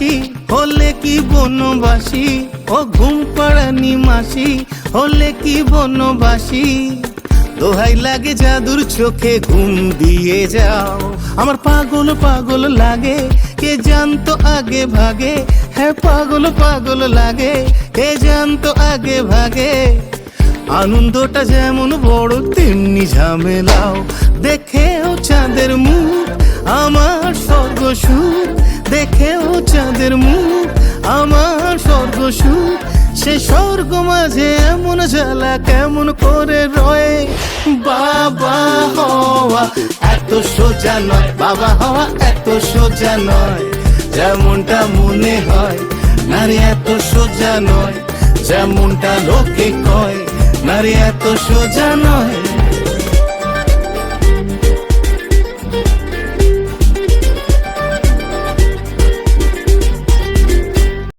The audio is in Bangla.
দাসী হলে কি বনবাসী, ও ঘুম পাড়ানি মাসি হলে কি বনবাসী। দোহাই লাগে জাদুর চোখে ঘুম দিয়ে যাও, আমার পাগল পাগল লাগে কে জানতো আগে ভাগে। হ্যাঁ পাগল পাগল লাগে কে জানতো আগে ভাগে। আনন্দটা যেমন বড় তেমনি ঝামেলাও, দেখেও চাঁদের মুখ আমার স্বর্গ সুখ। দেখেও চাঁদের মুখ আমার স্বর্গ সুখ। সে স্বর্গ মাঝে এমন জ্বালা কেমন করে রয়ে। বাবা হওয়া এত সোজা নয়, বাবা হওয়া এত সোজা নয়, যেমনটা মনে হয়। নারী এত সোজা নয়, যেমনটা লোকে কয়। নারী এত সোজা নয়।